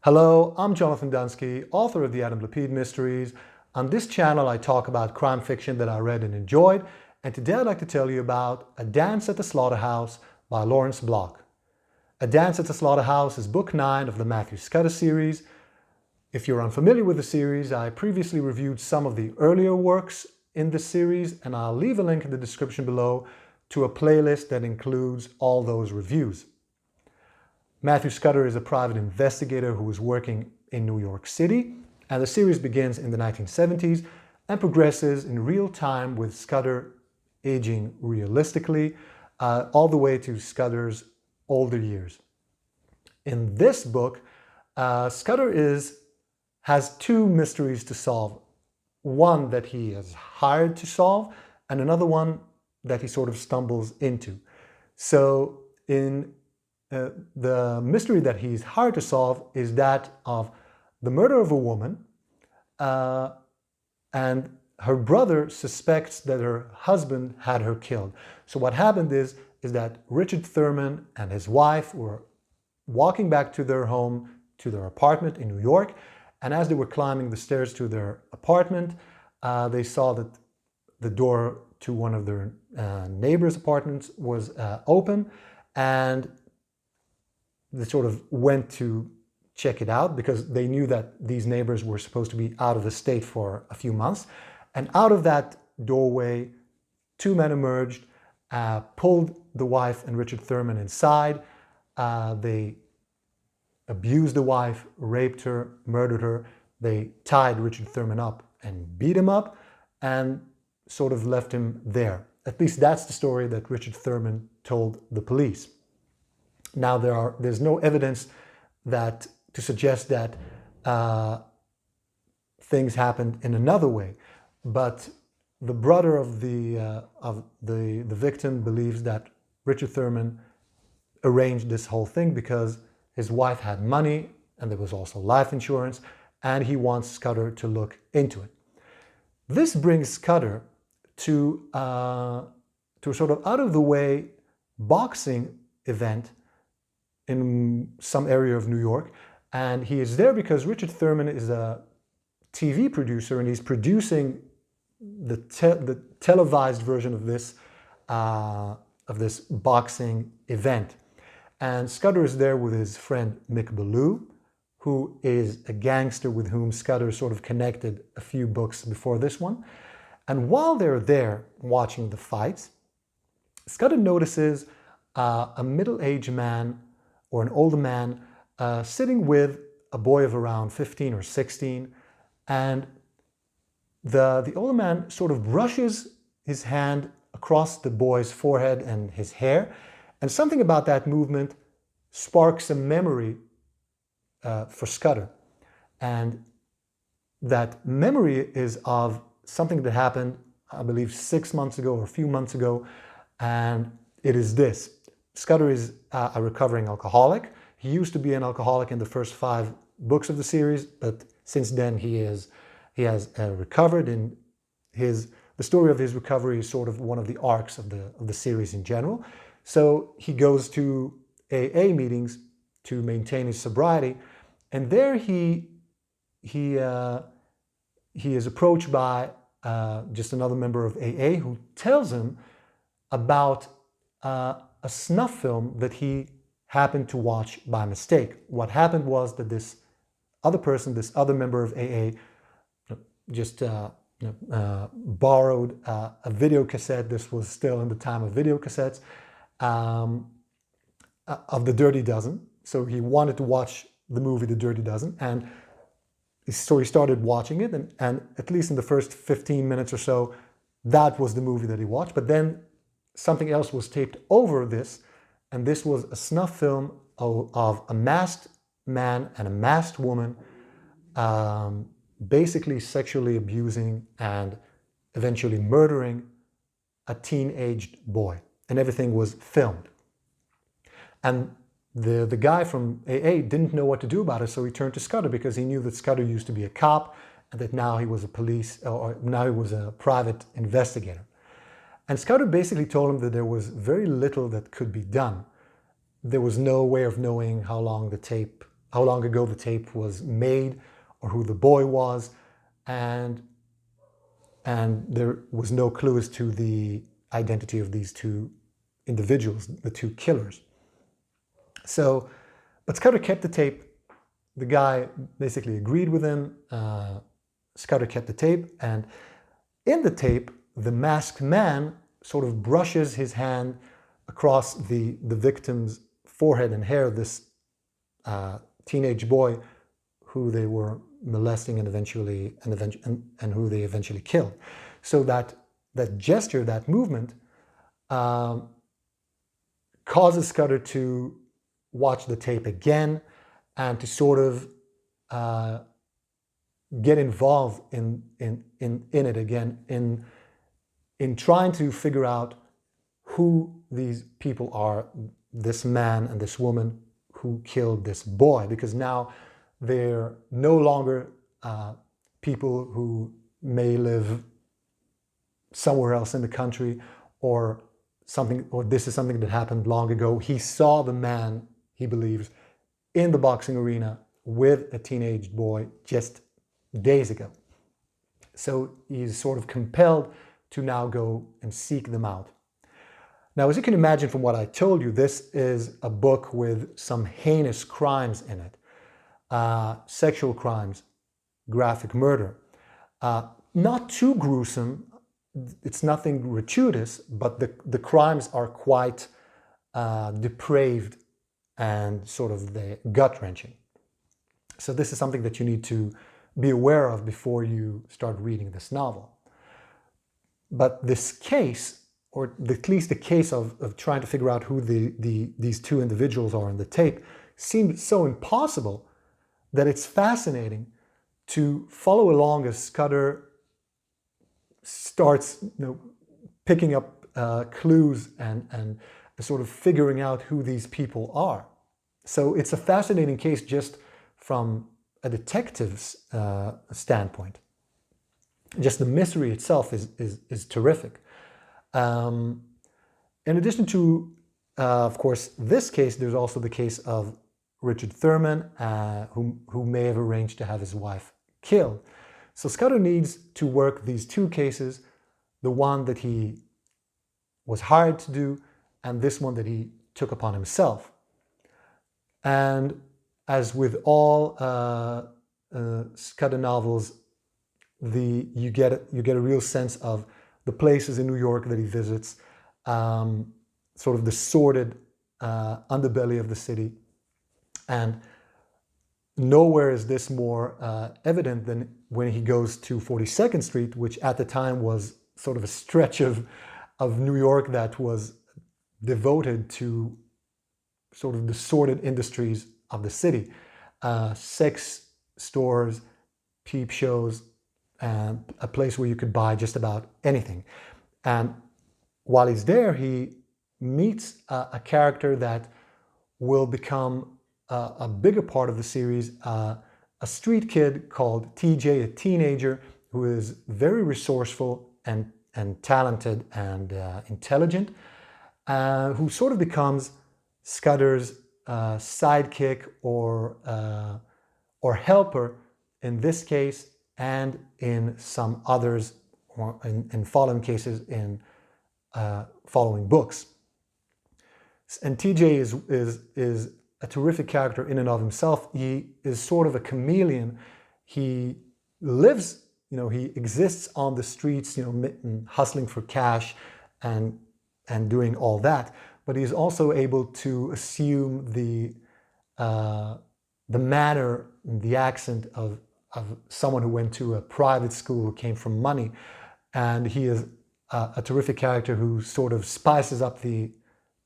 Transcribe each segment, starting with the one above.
Hello, I'm Jonathan Dunsky, author of the Adam Lapid Mysteries. On this channel, I talk about crime fiction that I read and enjoyed, and today I'd like to tell you about A Dance at the Slaughterhouse by Lawrence Block. A Dance at the Slaughterhouse is book 9 of the Matt Scudder series. If you're unfamiliar with the series, I previously reviewed some of the earlier works in this series, and I'll leave a link in the description below to a playlist that includes all those reviews. Matt Scudder is a private investigator who is working in New York City, and the series begins in the 1970s and progresses in real time with Scudder aging realistically all the way to Scudder's older years. In this book, Scudder has two mysteries to solve. One that he is hired to solve, and another one that he sort of stumbles into. So the mystery that he's hired to solve is that of the murder of a woman, and her brother suspects that her husband had her killed. So what happened is that Richard Thurman and his wife were walking back to their home, to their apartment in New York, and as they were climbing the stairs to their apartment, they saw that the door to one of their neighbors' apartments was open, and they sort of went to check it out because they knew that these neighbors were supposed to be out of the state for a few months. And out of that doorway, two men emerged, pulled the wife and Richard Thurman inside. They abused the wife, raped her, murdered her. They tied Richard Thurman up and beat him up and sort of left him there. At least that's the story that Richard Thurman told the police. Now there's no evidence to suggest that things happened in another way, but the brother of the victim believes that Richard Thurman arranged this whole thing because his wife had money and there was also life insurance, and he wants Scudder to look into it. This brings Scudder to a sort of out of the way boxing event in some area of New York, and he is there because Richard Thurman is a TV producer and he's producing the televised version of this boxing event. And Scudder is there with his friend Mick Ballou, who is a gangster with whom Scudder sort of connected a few books before this one. And while they're there watching the fights, Scudder notices a middle-aged man or an older man sitting with a boy of around 15 or 16, and the older man sort of brushes his hand across the boy's forehead and his hair, and something about that movement sparks a memory for Scudder. And that memory is of something that happened, I believe, 6 months ago or a few months ago, and it is this. Scudder is a recovering alcoholic. He used to be an alcoholic in the first 5 books of the series, but since then he has recovered, and the story of his recovery is sort of one of the arcs of the series in general. So he goes to AA meetings to maintain his sobriety, and there he is approached by just another member of AA who tells him about a snuff film that he happened to watch by mistake. What happened was that this other member of AA just borrowed a video cassette. This was still in the time of video cassettes, of The Dirty Dozen. So he wanted to watch the movie The Dirty Dozen, and so he started watching it, and at least in the first 15 minutes or so, that was the movie that he watched. But then something else was taped over this, and this was a snuff film of a masked man and a masked woman basically sexually abusing and eventually murdering a teenaged boy, and everything was filmed. And the guy from AA didn't know what to do about it, so he turned to Scudder because he knew that Scudder used to be a cop and that now he was now he was a private investigator. And Scudder basically told him that there was very little that could be done. There was no way of knowing how long the tape how long ago the tape was made or who the boy was, and there was no clue as to the identity of these two individuals, the two killers. So, but Scudder kept the tape. The guy basically agreed with him. Scudder kept the tape, and in the tape, the masked man sort of brushes his hand across the victim's forehead and hair, this teenage boy who they were molesting and who they eventually killed. So that gesture, that movement, causes Scudder to watch the tape again and to sort of get involved in it again, in trying to figure out who these people are, this man and this woman who killed this boy, because now they're no longer people who may live somewhere else in the country, or this is something that happened long ago. He saw the man, he believes, in the boxing arena with a teenage boy just days ago. So he's sort of compelled to now go and seek them out. Now, as you can imagine from what I told you, this is a book with some heinous crimes in it. Sexual crimes, graphic murder. Not too gruesome, it's nothing gratuitous, but the crimes are quite depraved and sort of gut-wrenching. So this is something that you need to be aware of before you start reading this novel. But this case, or at least the case of trying to figure out who these two individuals are in the tape, seemed so impossible that it's fascinating to follow along as Scudder starts picking up clues and sort of figuring out who these people are. So it's a fascinating case just from a detective's standpoint. Just the mystery itself is terrific. In addition to, of course, this case, there's also the case of Richard Thurman, who may have arranged to have his wife killed. So Scudder needs to work these two cases, the one that he was hired to do, and this one that he took upon himself. And as with all Scudder novels, you get a real sense of the places in New York that he visits, sort of the sordid underbelly of the city. And nowhere is this more evident than when he goes to 42nd Street, which at the time was sort of a stretch of New York that was devoted to sort of the sordid industries of the city. Sex stores, peep shows, and a place where you could buy just about anything. And while he's there, he meets a character that will become a bigger part of the series, a street kid called TJ, a teenager who is very resourceful and talented and intelligent, who sort of becomes Scudder's sidekick or helper in this case and in some others, or in following cases in following books. And TJ is a terrific character in and of himself. He is sort of a chameleon. He lives, he exists on the streets, hustling for cash and doing all that. But he's also able to assume the manner, the accent of someone who went to a private school, who came from money. And he is a terrific character who sort of spices up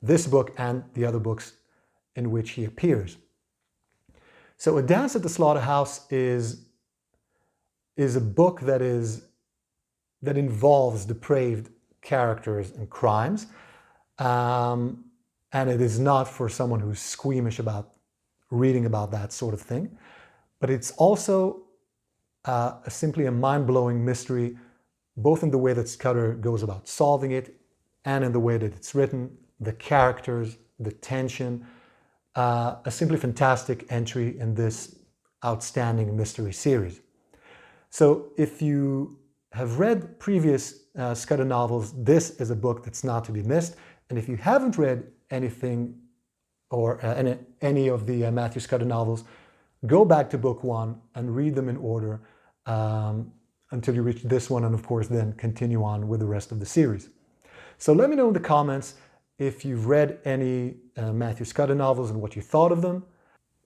this book and the other books in which he appears. So A Dance at the Slaughterhouse is a book that involves depraved characters and crimes, and it is not for someone who's squeamish about reading about that sort of thing. But it's also simply a mind-blowing mystery, both in the way that Scudder goes about solving it and in the way that it's written, the characters, the tension, a simply fantastic entry in this outstanding mystery series. So if you have read previous Scudder novels, this is a book that's not to be missed. And if you haven't read anything or any of the Matthew Scudder novels, go back to book one and read them in order until you reach this one, and of course then continue on with the rest of the series. So let me know in the comments if you've read any Matthew Scudder novels and what you thought of them.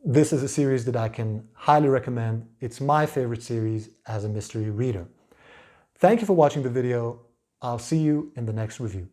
This is a series that I can highly recommend. It's my favorite series as a mystery reader. Thank you for watching the video. I'll see you in the next review.